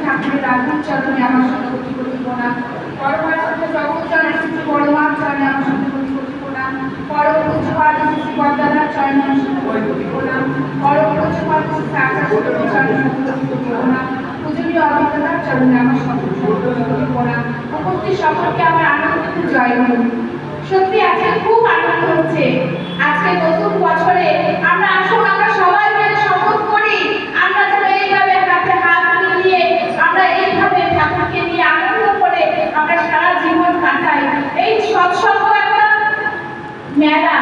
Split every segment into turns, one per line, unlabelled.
ঠাকুরের রাধার চরণে আমার সঙ্গে কোটি কোটি প্রণাম। পরমানন্দ জগৎচরণ শ্রী বড়মার চরণে আমার সঙ্গে কোটি কোটি প্রণাম। পরম পূজ্যপাদ শ্রী পদ্মনাথ চরণে আমার সঙ্গে কোটি কোটি প্রণাম। পরম পূজ্যপাদ শ্রী আকাশবাণী চরণে কোটি কোটি প্রণাম। পূজনীয় অভিজ্ঞতার চরণে আমার সঙ্গে কোটি কোটি প্রণাম। উপস্থিত সকলকে আমার আনন্দিত জয় গুরু। সত্যি আজকে খুব আনন্দ হচ্ছে। আজকে নতুন বছরে আমরা আসুন আমরা সবাই মিলে শপথ করি আমরা যেন এইভাবে হাতে হাত মিলিয়ে আমরা এইভাবে ঠাকুরকে নিয়ে আনন্দ করে আমরা সারা জীবন কাটাই। এই সৎসঙ্গ একটা মেলা,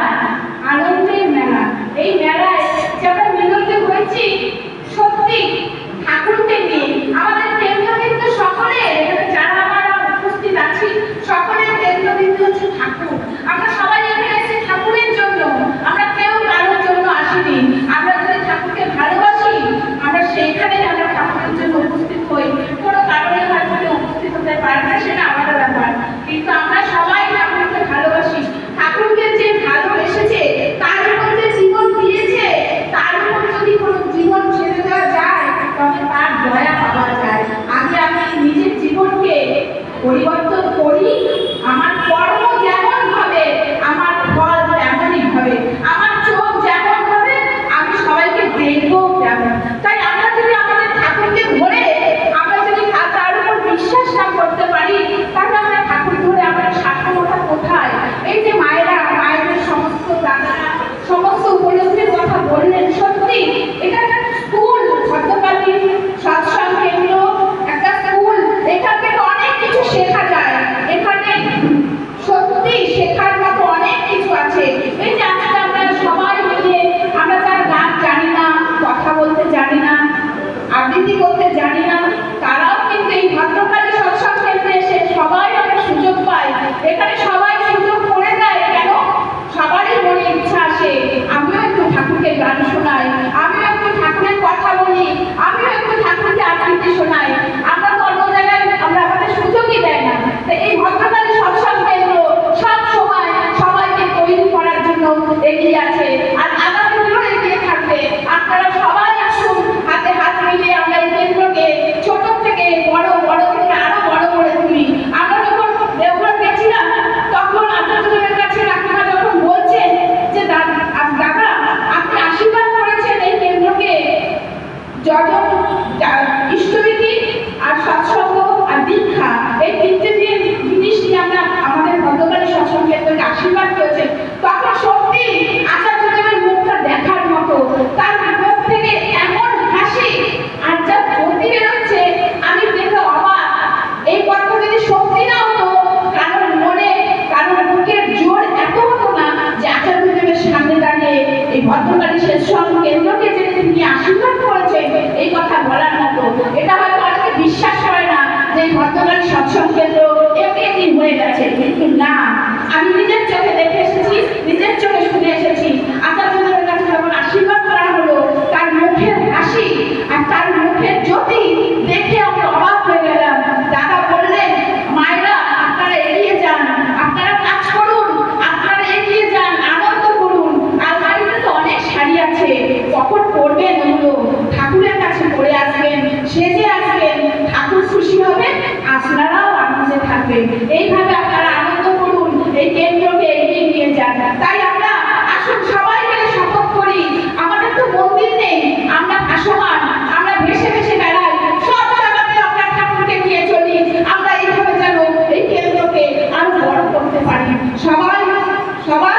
আনন্দের মেলা। এই মেলায় যে আমরা মিলিত হয়েছি সত্যি ঠাকুরকে নিয়ে। আমাদের কেন্দ্রবিন্দু সকলের এখানে যারা আমরা উপস্থিত আছি সকলের কেন্দ্রবিন্দু হচ্ছে ঠাকুর। আমরা সবাই এখানে এসেছি ঠাকুরের জন্য, আমরা কেউ কারোর জন্য আসিনি। আমরা যদি ঠাকুরকে ভালোবাসি আমরা সেইখানে আমরা ঠাকুরের জন্য উপস্থিত হই। কোনো কারণে হয়তো উপস্থিত হতে পারে না, সেটা আমাদের ব্যাপার, কিন্তু আমরা সবাই ঠাকুরকে ভালোবাসি। ঠাকুরকে যে ভালোবেসেছে তার উপর যে জীবন দিয়েছে তার উপর যদি কোনো জীবন ছেড়ে দেওয়া যায় তবে তার দয়া পাওয়া যায়। আমি নিজের জীবনকে পরিবর্তন করি। আমার কর্ম যেমন হবে আমার ফল তেমনই হবে, আমার চোখ যেমন হবে আমি সবাইকে দেখবো তেমন। তাই আমরা যদি আমাদের ঠাকুরকে ধরে আমরা যদি তার উপর বিশ্বাস না করতে পারি তাহলে আমরা ঠাকুর ধরে আমাদের সার্থকতা কোথায়? এই যে মায়েরা মায়েদের সমস্ত দাদারা সমস্ত উপলব্ধির কথা বললেন, সত্যি এটা একটা স্কুল, ভদ্রকালী সৎসঙ্গ কেন্দ্র একটা স্কুল। এখান থেকে অনেক কিছু শেখা যায়। এখানে সত্যি শেখার মতো অনেক কিছু আছে। এই যে আজকে আমরা সবাই মিলে আমরা যারা গান জানি না, কথা বলতে জানি না, আবৃত্তি করতে জানি না, তারাও কিন্তু এই ভদ্রকালী সৎসঙ্গ কেন্দ্রে এসে সবাই আমরা সুযোগ পাই। এখানে সবাই সুযোগ করে দেয় কেন? সবারই মনে ইচ্ছা আসে আমিও একটু ঠাকুরকে গান শোনাই, আমিও একটু ঠাকুরের কথা বলি, আমিও একটু ঠাকুরকে আবৃত্তি শোনাই। আমরা তো অন্য জায়গায় আমরা আমাদের সুযোগই দেয় না। তো এই ভদ্রকালী সৎসঙ্গ কেন্দ্র সব সময় সবাইকে তৈরি করার জন্য এগিয়ে আছে, আর আগামী দিনেও এগিয়ে থাকবে। আপনারা সবাই আসুন, হাতে হাত মিলিয়ে আমরা এই কেন্দ্রকে ছোট থেকে বড়, বড় থেকে আরো বড় করে তুলি। আমরা যখন দেওঘর গেছিলাম তখন আপনাদের কাছে কাকিমা যখন বলছেন যে দাদা আপনি আশীর্বাদ করেছেন এই কেন্দ্রকে যজন ইষ্টবিধি আর সৎসঙ্গ আর দীক্ষা এই তিনটে জিনিস নিয়ে আমরা আমাদের ভদ্রকালী সৎসঙ্গ কেন্দ্রকে আশীর্বাদ করেছেন, তখন সত্যি আচার্যদেবের মুখটা দেখার মতো। তার মুখ থেকে এমন হাসি আর যা গতি বেরোচ্ছে আমি দেখে অবাক। এই কথা যদি সত্যি না হতো কারোর মনে কারোর বুকের জোর এত হতো না যে আচার্যদেবের সামনে দাঁড়িয়ে এই ভদ্রকালী সৎসঙ্গ কেন্দ্রকে যে তিনি আশীর্বাদ করেছেন এই কথা বলার মতো। এটা হয়তো অনেকে বিশ্বাস করে না যে এই ভদ্রকালী সৎসঙ্গ কেন্দ্র এমনি হয়ে গেছে, কিন্তু না, আমি নিজের চোখে দেখে এসেছি, নিজের চোখে শুনে এসেছি। আচার্যদেবের কাছে যখন আশীর্বাদ করা হলো তার মুখের হাসি আর তার মুখের জ্যোতি দেখে আমি অবাক হয়ে গেলাম। দাদা বললেন মায়েরা আপনারা এগিয়ে যান, আপনারা কাজ করুন, আপনারা এগিয়ে যান, আনন্দ করুন। আলমারিতে তো অনেক শাড়ি আছে, কখন পরবেন ওগুলো ঠাকুরের কাছে পরে আসবেন, সেজে আসবেন, ঠাকুর খুশি হবে, আপনারাও আনন্দে থাকবেন। এইভাবে আপনারা আনন্দ করুন, এই কেন্দ্রকে এগিয়ে নিয়ে যান। তাই আমরা আসুন সবাই মিলে শপথ করি, আমাদের তো মন্দির নেই, আমরা ভাসমান, আমরা ভেসে ভেসে বেড়াই, সব জায়গাতে আমরা ঠাকুরকে নিয়ে চলি। আমরা এইভাবে যেন এই কেন্দ্রকে আরো বড় করতে পারি। সবাই সবাই